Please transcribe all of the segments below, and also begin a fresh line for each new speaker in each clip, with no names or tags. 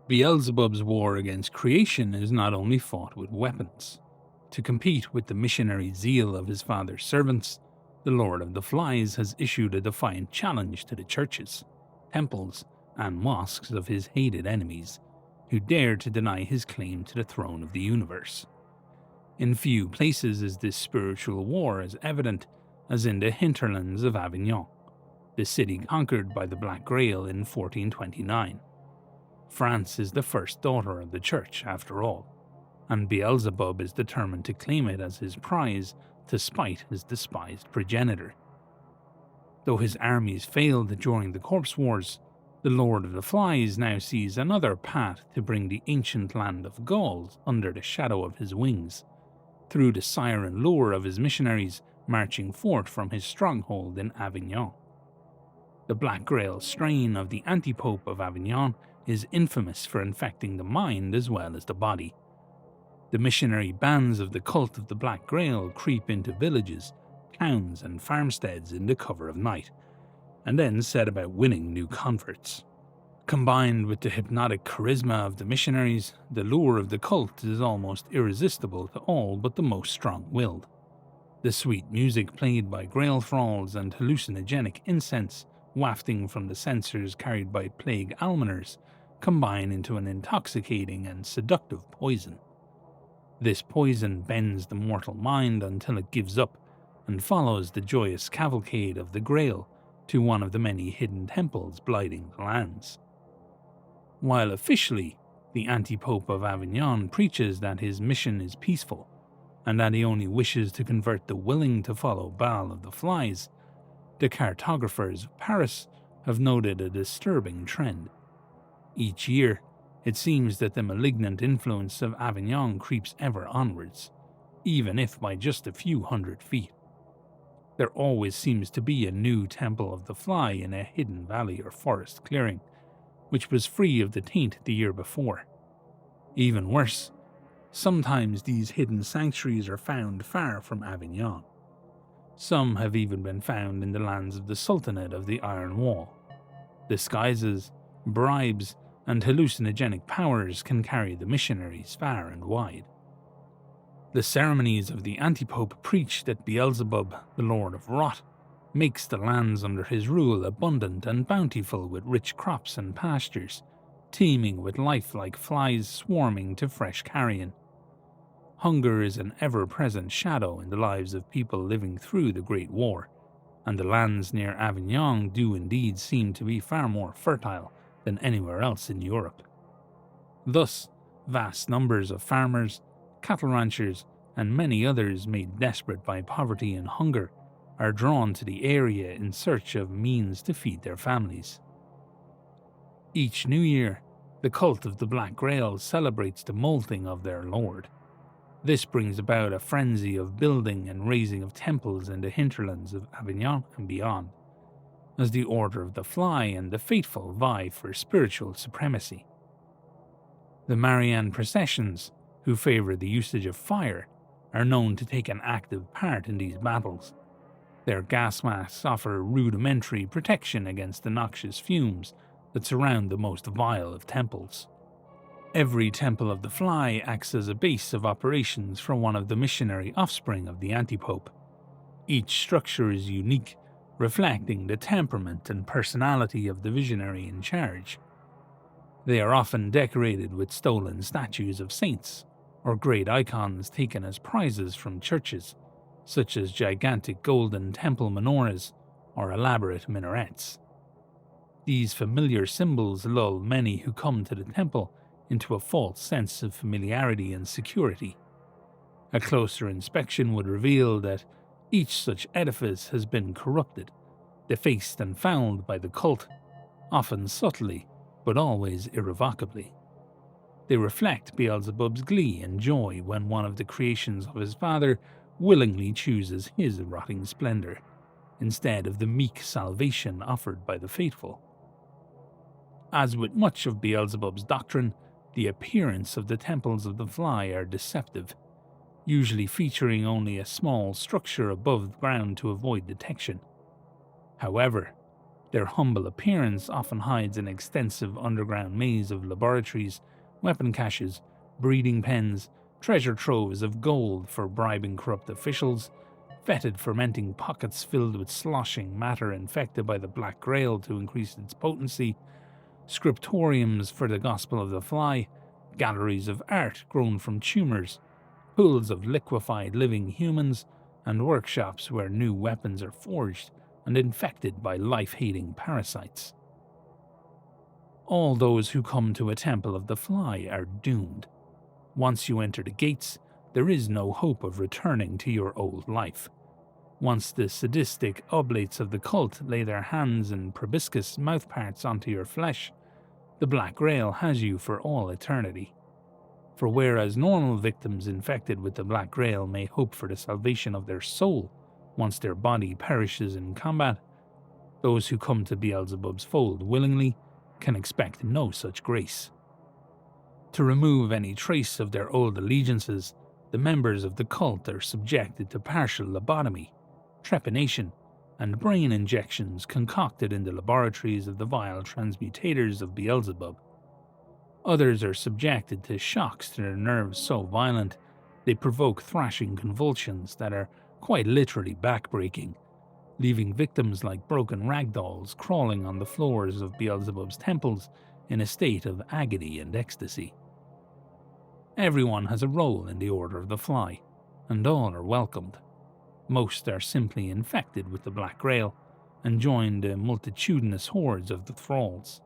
Beelzebub's war against creation is not only fought with weapons. To compete with the missionary zeal of his father's servants, the Lord of the Flies has issued a defiant challenge to the churches, temples, and mosques of his hated enemies, who dare to deny his claim to the throne of the universe. In few places is this spiritual war as evident as in the hinterlands of Avignon, the city conquered by the Black Grail in 1429. France is the first daughter of the Church, after all, and Beelzebub is determined to claim it as his prize to spite his despised progenitor. Though his armies failed during the Corpse Wars, the Lord of the Flies now sees another path to bring the ancient land of Gauls under the shadow of his wings, through the siren lure of his missionaries marching forth from his stronghold in Avignon. The Black Grail strain of the antipope of Avignon is infamous for infecting the mind as well as the body. The missionary bands of the cult of the Black Grail creep into villages, towns, and farmsteads in the cover of night, and then set about winning new converts. Combined with the hypnotic charisma of the missionaries, the lure of the cult is almost irresistible to all but the most strong-willed. The sweet music played by Grail thralls and hallucinogenic incense wafting from the censers carried by plague almoners combine into an intoxicating and seductive poison. This poison bends the mortal mind until it gives up and follows the joyous cavalcade of the Grail to one of the many hidden temples blighting the lands. While officially, the anti-pope of Avignon preaches that his mission is peaceful, and that he only wishes to convert the willing to follow Baal of the Flies, the cartographers of Paris have noted a disturbing trend. Each year, it seems that the malignant influence of Avignon creeps ever onwards, even if by just a few hundred feet. There always seems to be a new temple of the fly in a hidden valley or forest clearing, which was free of the taint the year before. Even worse, sometimes these hidden sanctuaries are found far from Avignon. Some have even been found in the lands of the Sultanate of the Iron Wall. Disguises, bribes, and hallucinogenic powers can carry the missionaries far and wide. The ceremonies of the antipope preach that Beelzebub, the Lord of Rot, makes the lands under his rule abundant and bountiful with rich crops and pastures, teeming with life like flies swarming to fresh carrion. Hunger is an ever-present shadow in the lives of people living through the Great War, and the lands near Avignon do indeed seem to be far more fertile than anywhere else in Europe. Thus, vast numbers of farmers, cattle ranchers, and many others made desperate by poverty and hunger are drawn to the area in search of means to feed their families. Each new year, the cult of the Black Grail celebrates the molting of their lord. This brings about a frenzy of building and raising of temples in the hinterlands of Avignon and beyond, as the Order of the Fly and the Faithful vie for spiritual supremacy. The Marianne processions, who favour the usage of fire, are known to take an active part in these battles. Their gas masks offer rudimentary protection against the noxious fumes that surround the most vile of temples. Every temple of the Fly acts as a base of operations for one of the missionary offspring of the antipope. Each structure is unique, reflecting the temperament and personality of the visionary in charge. They are often decorated with stolen statues of saints, or great icons taken as prizes from churches, such as gigantic golden temple menorahs or elaborate minarets. These familiar symbols lull many who come to the temple into a false sense of familiarity and security. A closer inspection would reveal that each such edifice has been corrupted, defaced and fouled by the cult, often subtly, but always irrevocably. They reflect Beelzebub's glee and joy when one of the creations of his father willingly chooses his rotting splendor, instead of the meek salvation offered by the faithful. As with much of Beelzebub's doctrine, the appearance of the temples of the Fly are deceptive, usually featuring only a small structure above ground to avoid detection. However, Their humble appearance often hides an extensive underground maze of laboratories, weapon caches, breeding pens, treasure troves of gold for bribing corrupt officials, fetid fermenting pockets filled with sloshing matter infected by the Black Grail to increase its potency, scriptoriums for the Gospel of the Fly, galleries of art grown from tumours, pools of liquefied living humans, and workshops where new weapons are forged and infected by life-hating parasites. All those who come to a Temple of the Fly are doomed. Once you enter the gates, there is no hope of returning to your old life. Once the sadistic oblates of the cult lay their hands and proboscis mouthparts onto your flesh, the Black Grail has you for all eternity. For whereas normal victims infected with the Black Grail may hope for the salvation of their soul once their body perishes in combat, those who come to Beelzebub's fold willingly can expect no such grace. To remove any trace of their old allegiances, the members of the cult are subjected to partial lobotomy, trepanation, and brain injections concocted in the laboratories of the vile transmutators of Beelzebub. Others are subjected to shocks to their nerves so violent they provoke thrashing convulsions that are quite literally backbreaking, leaving victims like broken ragdolls crawling on the floors of Beelzebub's temples in a state of agony and ecstasy. Everyone has a role in the Order of the Fly, and all are welcomed. Most are simply infected with the Black Grail and join the multitudinous hordes of the thralls.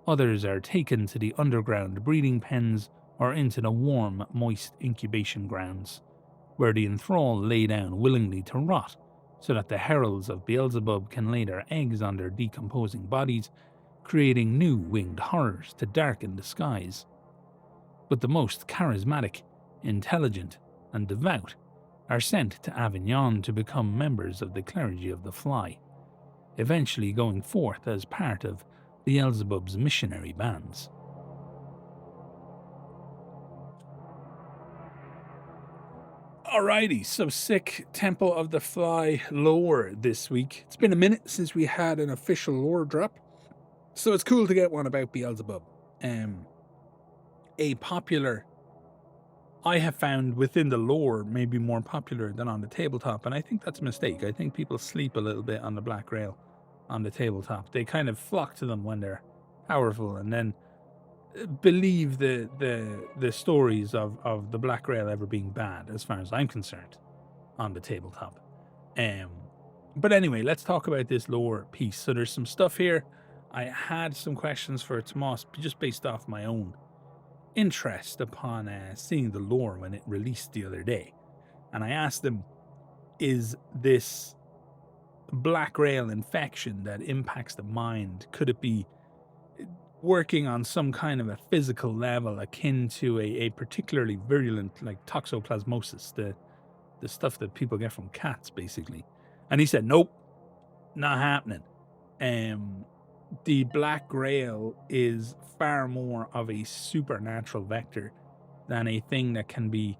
Others are taken to the underground breeding pens or into the warm, moist incubation grounds, where the enthralled lay down willingly to rot, so that the heralds of Beelzebub can lay their eggs on their decomposing bodies, creating new winged horrors to darken the skies. But the most charismatic, intelligent, and devout are sent to Avignon to become members of the clergy of the Fly, eventually going forth as part of Beelzebub's missionary bands. Alrighty, so sick Temple of the Fly lore this week. It's been a minute since we had an official lore drop, so it's cool to get one about Beelzebub. A popular, I have found within the lore, maybe more popular than on the tabletop, and I think that's a mistake. I think people sleep a little bit on the Black Grail on the tabletop. They kind of flock to them when they're powerful, and then believe the stories of the Black Grail ever being bad, as far as I'm concerned, on the tabletop. But anyway, let's talk about this lore piece. So there's some stuff here. I had some questions for Tuomas, just based off my own interest upon seeing the lore when it released the other day. And I asked him, is this Black Grail infection that impacts the mind, could it be working on some kind of a physical level akin to a particularly virulent, like toxoplasmosis, the stuff that people get from cats, basically? And he said, nope, not happening. The Black Grail is far more of a supernatural vector than a thing that can be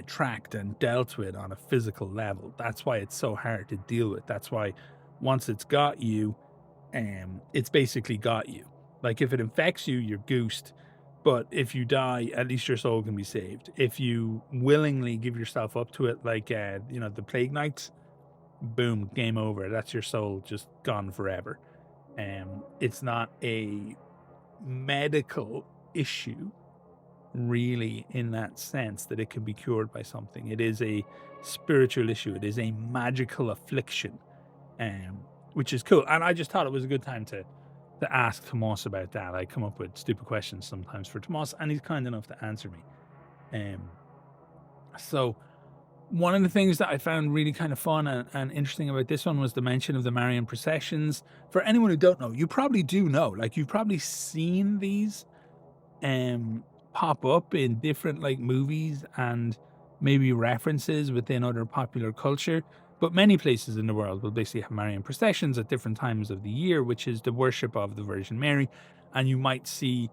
tracked and dealt with on a physical level. That's why it's so hard to deal with. That's why once it's got you, it's basically got you. Like, if it infects you, you're goosed. But if you die, at least your soul can be saved. If you willingly give yourself up to it, like the Plague Knights, boom, game over. That's your soul just gone forever. It's not a medical issue, really, in that sense that it can be cured by something. It is a spiritual issue. It is a magical affliction, which is cool. And I just thought it was a good time to ask Tuomas about that. I come up with stupid questions sometimes for Tuomas, and he's kind enough to answer me. So one of the things that I found really kind of fun and interesting about this one was the mention of the Marian processions. For anyone who don't know, you probably do know, like, you've probably seen these pop up in different like movies and maybe references within other popular culture. But many places in the world will basically have Marian processions at different times of the year, which is the worship of the Virgin Mary. And you might see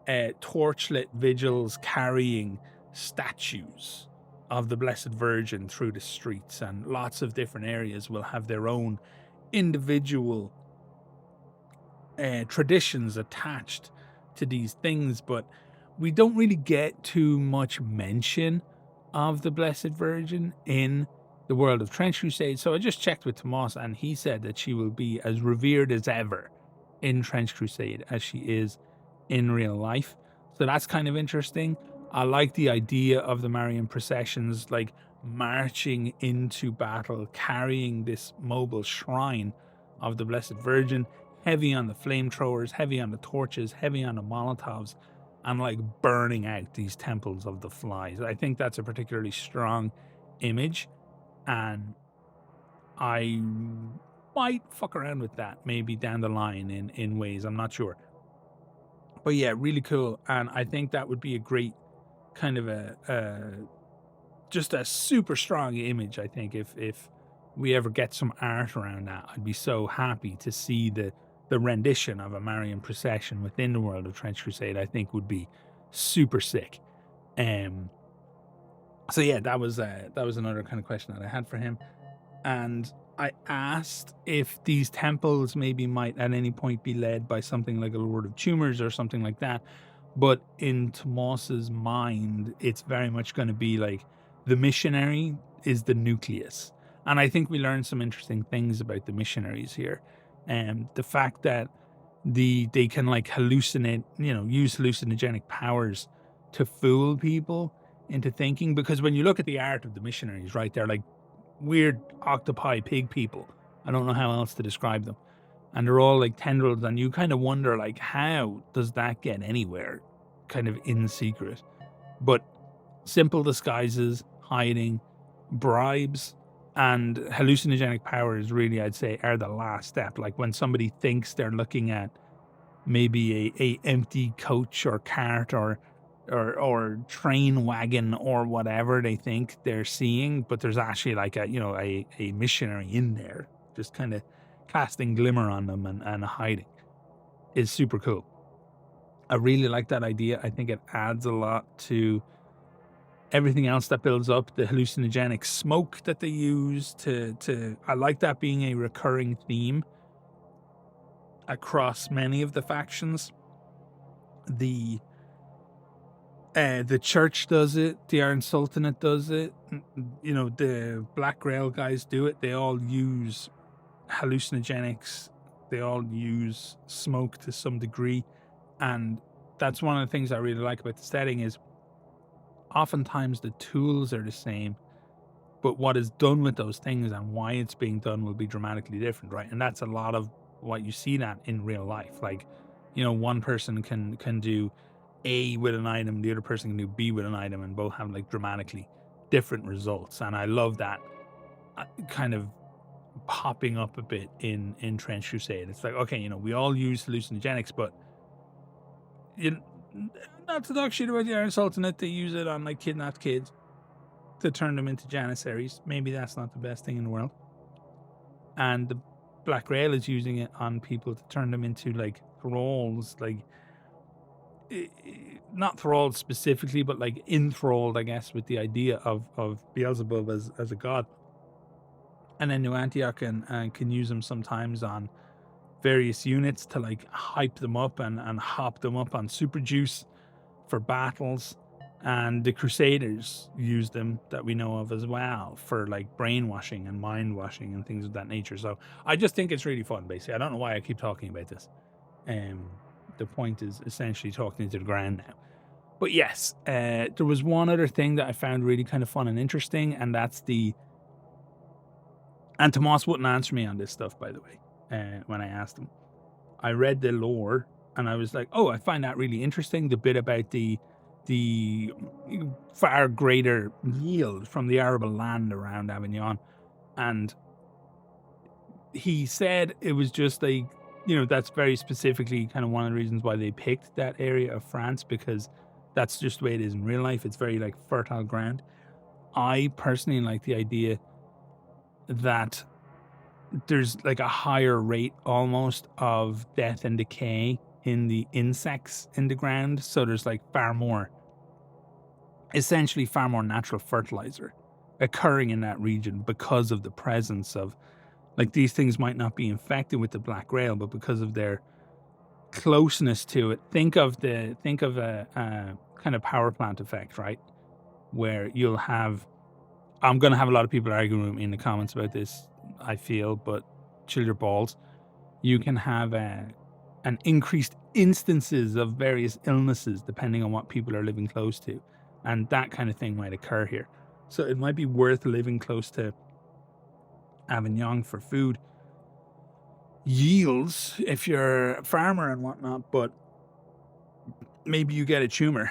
torchlit vigils carrying statues of the Blessed Virgin through the streets, and lots of different areas will have their own individual traditions attached to these things, but we don't really get too much mention of the Blessed Virgin in the world of Trench Crusade. So I just checked with Tuomas, and he said that she will be as revered as ever in Trench Crusade as she is in real life. So that's kind of interesting. I like the idea of the Marian processions, like marching into battle, carrying this mobile shrine of the Blessed Virgin, heavy on the flamethrowers, heavy on the torches, heavy on the Molotovs, and like burning out these temples of the flies. I think that's a particularly strong image, and I might fuck around with that maybe down the line in ways. I'm not sure. But yeah, really cool. And I think that would be a great kind of just a super strong image. I think if we ever get some art around that, I'd be so happy to see the rendition of a Marian procession within the world of Trench Crusade. I think would be super sick. So yeah, that was another kind of question that I had for him. And I asked if these temples maybe might at any point be led by something like a Lord of Tumors or something like that. But in Tuomas's mind, it's very much going to be like the missionary is the nucleus. And I think we learned some interesting things about the missionaries here. And the fact that they can like hallucinate, use hallucinogenic powers to fool people into thinking. Because when you look at the art of the missionaries, right, they're like weird octopi pig people. I don't know how else to describe them. And they're all like tendrils, and you kind of wonder like, how does that get anywhere kind of in secret? But simple disguises, hiding, bribes, and hallucinogenic powers really, I'd say, are the last step. Like when somebody thinks they're looking at maybe a empty coach or cart or train wagon or whatever they think they're seeing, but there's actually like a missionary in there just kind of casting glimmer on them and hiding, is super cool. I really like that idea. I think it adds a lot to everything else that builds up. The hallucinogenic smoke that they use to I like that being a recurring theme across many of the factions. The church does it. The Iron Sultanate does it. The Black Grail guys do it. They all use hallucinogenics. They all use smoke to some degree. And that's one of the things I really like about the setting is oftentimes the tools are the same, but what is done with those things and why it's being done will be dramatically different, right? And that's a lot of what you see that in real life. Like, one person can do A with an item, the other person can do B with an item, and both have like dramatically different results. And I love that kind of popping up a bit in Trench Crusade. It's like, okay, we all use hallucinogenics, but not to talk shit about the Iron Sultanate, they use it on like kidnapped kids to turn them into janissaries. Maybe that's not the best thing in the world. And the Black Grail is using it on people to turn them into like thralls, like not thralls specifically, but like enthralled, I guess, with the idea of Beelzebub as a god. And then New Antioch can use them sometimes on various units to like hype them up and hop them up on super juice for battles. And the Crusaders use them, that we know of as well, for like brainwashing and mind washing and things of that nature. So I just think it's really fun, basically. I don't know why I keep talking about this. The point is essentially talking to the ground now. But yes, there was one other thing that I found really kind of fun and interesting, and that's and Tuomas wouldn't answer me on this stuff, by the way, when I asked him. I read the lore, and I was like, oh, I find that really interesting, the bit about the far greater yield from the arable land around Avignon. And he said it was just like, that's very specifically kind of one of the reasons why they picked that area of France, because that's just the way it is in real life. It's very like fertile ground. I personally like the idea that there's like a higher rate almost of death and decay in the insects in the ground. So there's like essentially far more natural fertilizer occurring in that region because of the presence of Like, these things might not be infected with the Black Grail, but because of their closeness to it, think of a kind of power plant effect, right? Where you'll have, I'm going to have a lot of people arguing with me in the comments about this, I feel, but chill your balls. You can have an increased instances of various illnesses depending on what people are living close to. And that kind of thing might occur here. So it might be worth living close to Avignon for food yields if you're a farmer and whatnot, but maybe you get a tumor,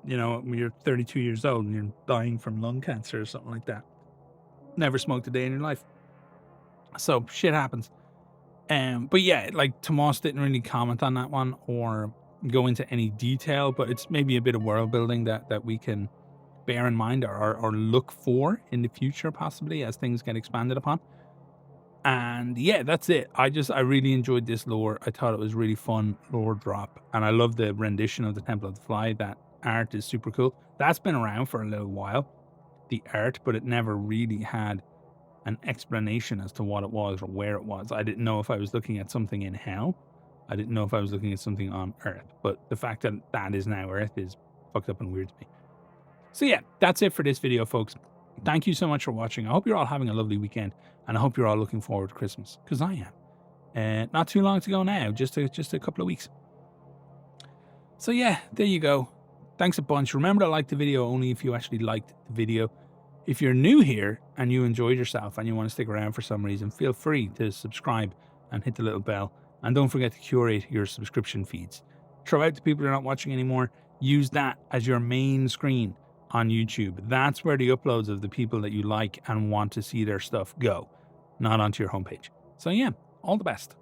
you know, when you're 32 years old and you're dying from lung cancer or something like that. Never smoked a day in your life. So shit happens. But yeah, like, Tuomas didn't really comment on that one or go into any detail, but it's maybe a bit of world building that we can bear in mind or look for in the future, possibly, as things get expanded upon. And yeah, that's it. I really enjoyed this lore. I thought it was really fun lore drop, and I love the rendition of the Temple of the Fly. That art is super cool. That's been around for a little while, the art, but it never really had an explanation as to what it was or where it was. I didn't know if I was looking at something in hell. I didn't know if I was looking at something on Earth. But the fact that that is now Earth is fucked up and weird to me. So yeah, that's it for this video, folks. Thank you so much for watching. I hope you're all having a lovely weekend, and I hope you're all looking forward to Christmas, because I am. Not too long to go now, just a couple of weeks. So yeah, there you go. Thanks a bunch. Remember to like the video only if you actually liked the video. If you're new here and you enjoyed yourself and you want to stick around for some reason, feel free to subscribe and hit the little bell. And don't forget to curate your subscription feeds. Throw out the people who are not watching anymore. Use that as your main screen on YouTube. That's where the uploads of the people that you like and want to see their stuff go, not onto your homepage. So yeah, all the best.